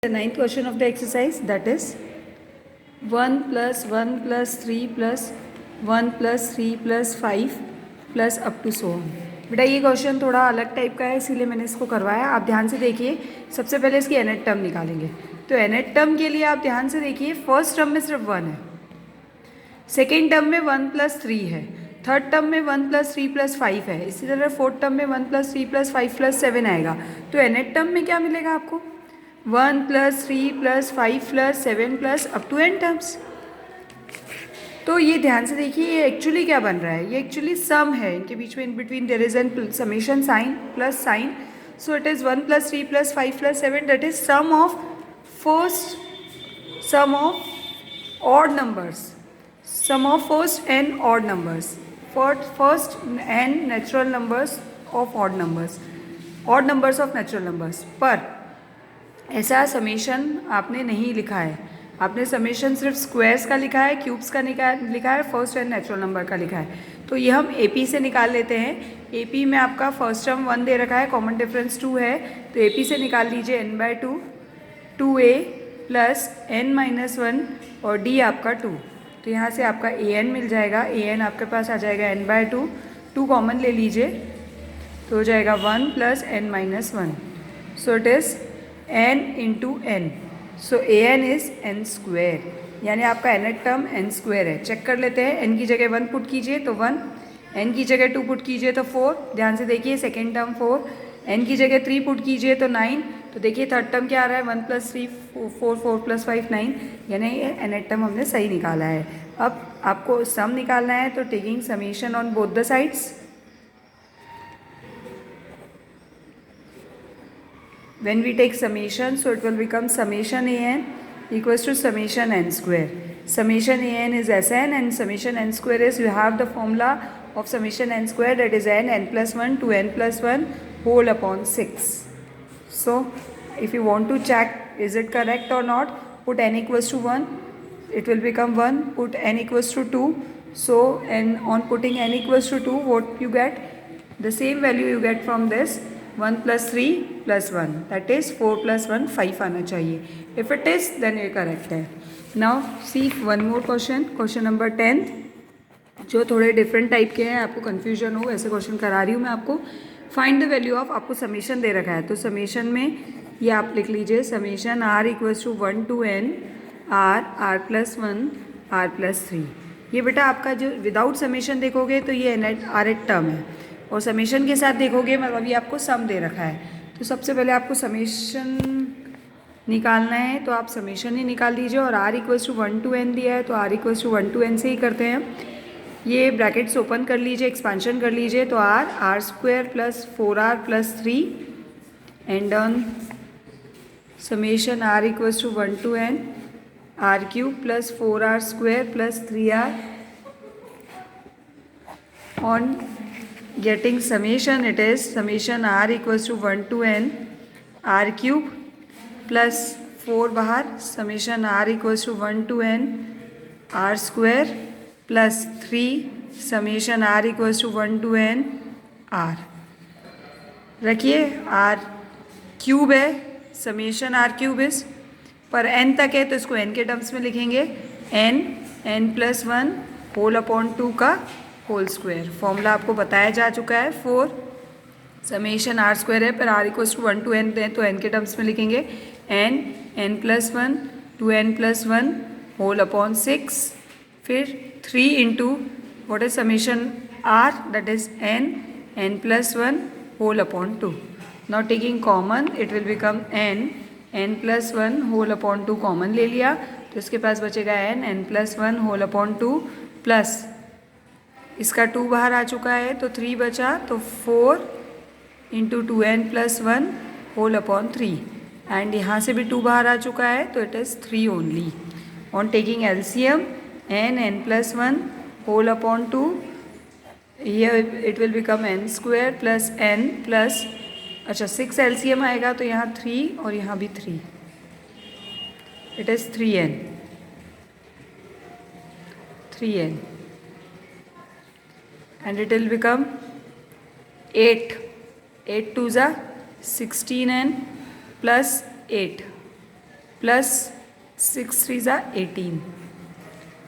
The ninth question of the exercise, that is 1 plus 1 plus 3 plus 1 plus 3 plus 5 plus up to so on। बेटा ये question थोड़ा अलग type का है, इसीलिए मैंने इसको करवाया। आप ध्यान से देखिए। सबसे पहले इसकी nth टर्म निकालेंगे। तो nth टर्म के लिए आप ध्यान से देखिए, फर्स्ट टर्म में सिर्फ 1 है, सेकेंड टर्म में 1 प्लस 3 है, थर्ड टर्म में 1 प्लस 3 प्लस 5 है, इसी तरह फोर्थ टर्म में 1 प्लस 3 प्लस 5 प्लस 7 आएगा। तो nth टर्म में क्या मिलेगा आपको? 1 plus 3 plus 5 plus 7 plus up to n terms. तो ये ध्यान से देखिए, ये एक्चुअली क्या बन रहा है? ये एक्चुअली सम है, इनके बीच में in between there is an summation sign plus sign. So it is 1 plus 3 plus 5 plus 7, that is sum of odd numbers, sum of first n odd numbers, first n natural numbers of odd numbers of natural numbers। पर ऐसा summation आपने नहीं लिखा है, आपने summation सिर्फ squares का लिखा है, क्यूब्स का लिखा है, फर्स्ट एंड नेचुरल नंबर का लिखा है। तो ये हम एपी से निकाल लेते हैं। एपी में आपका फर्स्ट टर्म 1 दे रखा है, कॉमन डिफरेंस 2 है, तो एपी से निकाल लीजिए n/2, 2a प्लस n-1 और d आपका 2। तो यहाँ से आपका an मिल जाएगा, an आपके पास आ जाएगा n/2, 2 कॉमन ले लीजिए तो हो जाएगा 1 plus n-1। So it is n into n। So an is n square, यानी आपका nth टर्म n स्क्वेयर है। चेक कर लेते हैं, n की जगह 1 पुट कीजिए तो 1, n की जगह 2 पुट कीजिए तो 4, ध्यान से देखिए सेकेंड टर्म 4, n की जगह 3 पुट कीजिए तो 9, तो देखिए थर्ड टर्म क्या आ रहा है? 1 प्लस 3 4, 4 प्लस 5 9, यानी ये nth टर्म हमने सही निकाला है। अब आपको सम निकालना है, तो taking summation on both the sides, when we take summation, so it will become summation an equals to summation n square. Summation an is Sn and summation n square is, you have the formula of summation n square, that is n plus 1 to n plus 1 whole upon 6. So if you want to check is it correct or not, put n equals to 1, it will become 1, put n equals to 2, so and on putting n equals to 2, what you get? The same value you get from this, 1 plus 3 plus 1, that is 4 plus 1 5 आना चाहिए। If it is, then ये correct है। Now see one more question, question number 10, जो थोड़े different type के हैं, आपको confusion हो ऐसे क्वेश्चन करा रही हूँ मैं आपको। फाइंड द वैल्यू ऑफ, आपको समेशन दे रखा है, तो समेशन में ये आप लिख लीजिए, summation r equals to 1 to n r plus 1 r plus 3। ये बेटा आपका जो विदाउट समेशन देखोगे तो ये nth टर्म है, और समेशन के साथ देखोगे मतलब ये आपको सम दे रखा है। तो सबसे पहले आपको समेशन निकालना है, तो आप समेशन ही निकाल दीजिए, और r equals to 1 to n दिया है तो r equals to 1 to n से ही करते हैं। ये ब्रैकेट्स ओपन कर लीजिए, एक्सपांशन कर लीजिए, तो r square plus 4r plus 3 and on summation r equals to 1 to n r cube plus 4r square plus 3r on getting summation, it is summation r equals to 1 to n r cube plus 4 बाहर, summation r equals to 1 to n r square plus 3 summation r equals to 1 to n r। रखिए r cube है, summation r cube इस पर n तक है तो इसको n के टर्म्स में लिखेंगे, n प्लस 1 होल अपॉन 2 का होल स्क्वायर। फॉर्मूला आपको बताया जा चुका है, 4 समेशन r स्क्वायर है, पर r equals to 1 to n है तो n के टर्म्स में लिखेंगे n plus 1 two n plus 1 whole upon 6, फिर 3 into what is summation r, that is n plus 1 whole upon 2। Now taking common it will become n plus 1 whole upon 2 common ले लिया, तो इसके पास बचेगा n plus 1 whole upon 2 plus इसका 2 बाहर आ चुका है तो 3 बचा, तो 4 into 2n plus 1 whole upon 3, and यहाँ से भी 2 बाहर आ चुका है तो it is 3 only. On taking LCM n plus 1 whole upon 2, ये it will become n square plus n plus, अच्छा 6 एलसीएम आएगा तो यहाँ 3 और यहाँ भी 3, it is 3n and it will become 8 2 जा 16n plus 8 plus 6 3s are 18.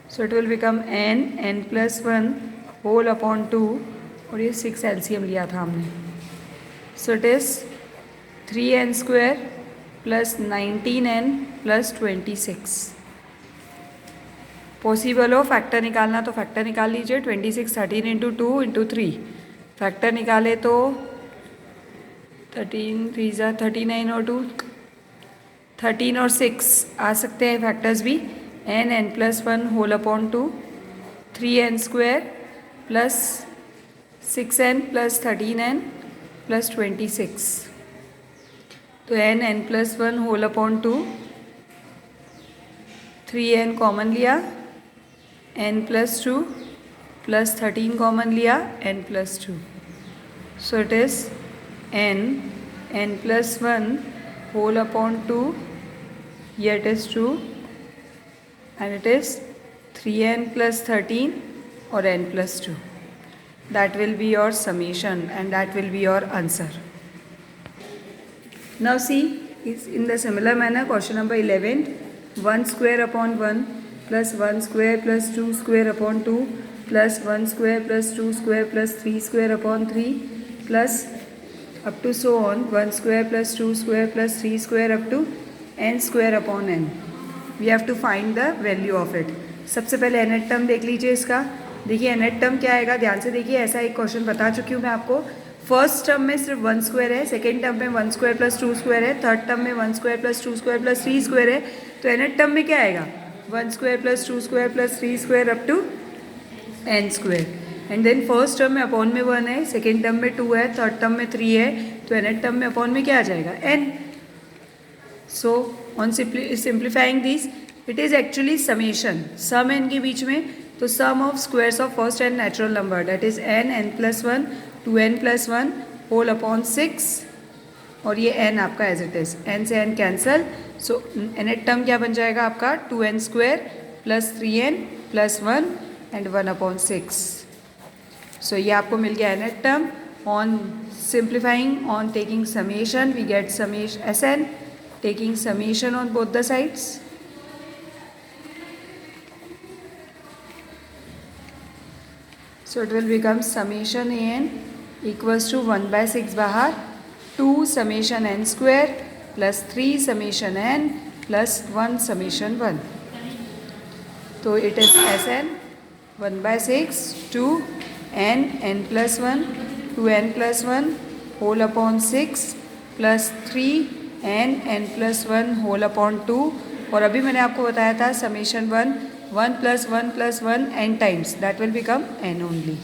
So it will become n plus 1 whole upon 2 और ये 6 LCM लिया था हमने. So it is 3n square plus 19n plus 26. Possible हो फैक्टर निकालना तो factor निकाल लीजिए. 26 13 इंटू 2 इंटू 3 फैक्टर निकाले तो 13 3 39 और 2 13 और 6 आ सकते हैं फैक्टर्स भी. n plus 1 whole upon 2 3n square plus 6n plus 13n plus 26. तो n plus 1 whole upon 2 3n common लिया n प्लस 2 प्लस 13 कॉमन लिया n plus 2. So it is n plus 1 whole upon 2 yet is 2 and it is 3n plus 13 or n plus 2. That will be your summation and that will be your answer. Now see, is in the similar manner question number 11, 1 square upon 1 plus 1 square plus 2 square upon 2 plus 1 square plus 2 square plus 3 square upon 3 plus up to so on 1 square plus 2 square plus 3 square up to n square upon n. We have to find the value of it. सबसे पहले nth term देख लीजिए इसका. देखिए nth term क्या आएगा, ध्यान से देखिए. ऐसा एक क्वेश्चन बता चुकी हूँ मैं आपको. फर्स्ट टर्म में सिर्फ 1 स्क्वायर है, सेकेंड टर्म में 1 स्क्वायर प्लस 2 स्क्वायर है, थर्ड टर्म में 1 square plus 2 square plus 3 square है. तो nth टर्म में क्या आएगा, 1 square plus 2 square plus 3 square up to n square. And then first term में अपॉन में 1 है, सेकेंड टर्म में 2 है, थर्ड टर्म में 3 है. तो nth टर्म में अपॉन में क्या आ जाएगा, n. So on simplifying this it is actually summation. Sum n के बीच में, तो sum of squares of first and natural number that is n plus 1 2n plus 1 whole upon 6 और ये n आपका एज इट इज. n से n cancel. So nth term क्या बन जाएगा आपका 2n square plus 3n plus 1 and 1 upon 6. So ये आपको मिल गया nth term. On simplifying on taking summation we get summation Sn. Taking summation on both the sides, so it will become summation an equals to 1 by 6 बाहर 2 summation n square plus 3 summation n plus 1 summation 1. तो it is Sn 1 by 6 2 n plus 1 2n plus 1 whole upon 6 plus 3 n plus 1 whole upon 2. और अभी मैंने आपको बताया था summation 1 plus 1 plus 1 n times that will become n only.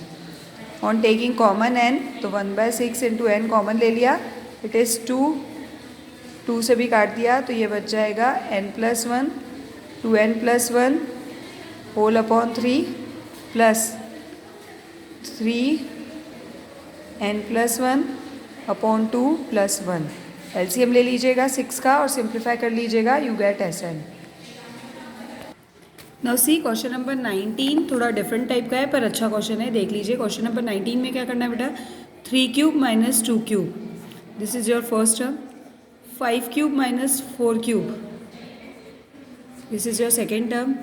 On taking common n, तो 1 bye 6 into n common ले लिया. It is 2 से भी काट दिया तो ये बच जाएगा n plus 1 2n plus 1 whole upon 3 plus 3 n plus 1 upon 2 plus 1. LCM ले लीजिएगा 6 का और सिंप्लीफाई कर लीजिएगा, you get Sn. Now see question number 19 थोड़ा डिफरेंट टाइप का है पर अच्छा क्वेश्चन है, देख लीजिए. क्वेश्चन नंबर 19 में क्या करना है बेटा, 3 cube minus 2 cube this is your first term. 5 cube minus 4 cube this is your second term.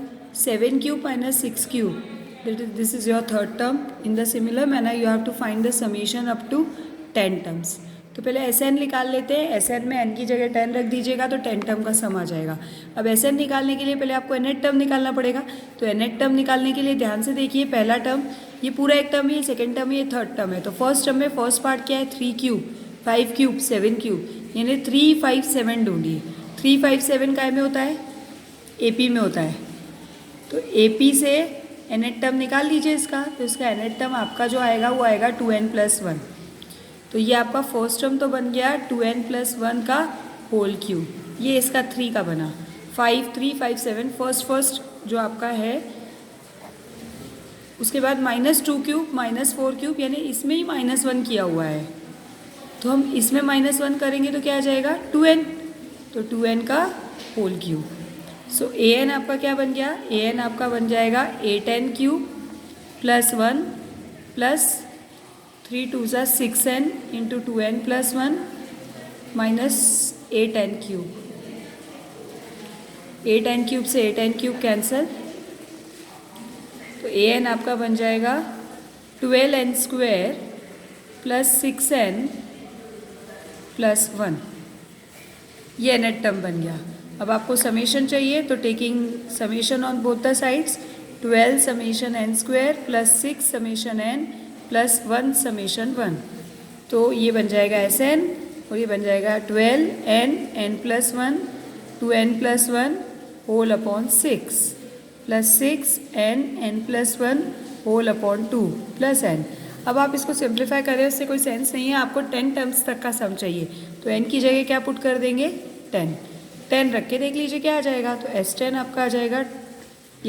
7 cube minus 6 cube this is your third term. In the similar manner you have to find the summation up to 10 terms. तो पहले Sn निकाल लेते हैं. Sn में n की जगह 10 रख दीजिएगा तो 10 टर्म का सम आ जाएगा. अब Sn निकालने के लिए पहले आपको nth टर्म निकालना पड़ेगा. तो nth टर्म निकालने के लिए ध्यान से देखिए, पहला टर्म ये पूरा एक टर्म है, सेकेंड टर्म है, ये थर्ड टर्म है. तो फर्स्ट टर्म में फर्स्ट पार्ट क्या है, 3 क्यूब 5 क्यूब 7 क्यूब, यानी 3 5 7 ढूंढिए. 3 5 7 काय में होता है, AP में होता है. तो AP से nth टर्म निकाल लीजिए इसका. तो इसका nth टर्म आपका जो आएगा वो आएगा 2n प्लस 1. तो ये आपका फर्स्ट टर्म तो बन गया 2n प्लस 1 का होल क्यूब. ये इसका 3 का बना. 5 3 5 7 फर्स्ट जो आपका है. उसके बाद माइनस 2 क्यूब माइनस 4 क्यूब, यानी इसमें ही माइनस 1 किया हुआ है. तो हम इसमें माइनस 1 करेंगे तो क्या आ जाएगा 2n. तो 2n का होल क्यूब. सो an आपका क्या बन गया, an आपका बन जाएगा 8n cube plus 1 plus 3 2s are 6n into 2n plus 1 minus 8n cube. 8n³ से 8n³ कैंसिल, तो an आपका बन जाएगा 12n² प्लस 6n प्लस 1। ये नेट टर्म बन गया। अब आपको समेशन चाहिए तो taking summation on both the sides, 12 summation n² plus 6 summation n plus 1 summation 1, तो ये बन जाएगा Sn और ये बन जाएगा 12n n plus 1 2n plus 1 whole upon 6 plus 6n n plus 1 whole upon 2 plus n। अब आप इसको सिंप्लीफाई करें, उससे कोई सेंस नहीं है, आपको 10 टर्म्स तक का सम चाहिए, तो n की जगह क्या पुट कर देंगे 10 रख के देख लीजिए क्या आ जाएगा, तो S10 आपका आ जाएगा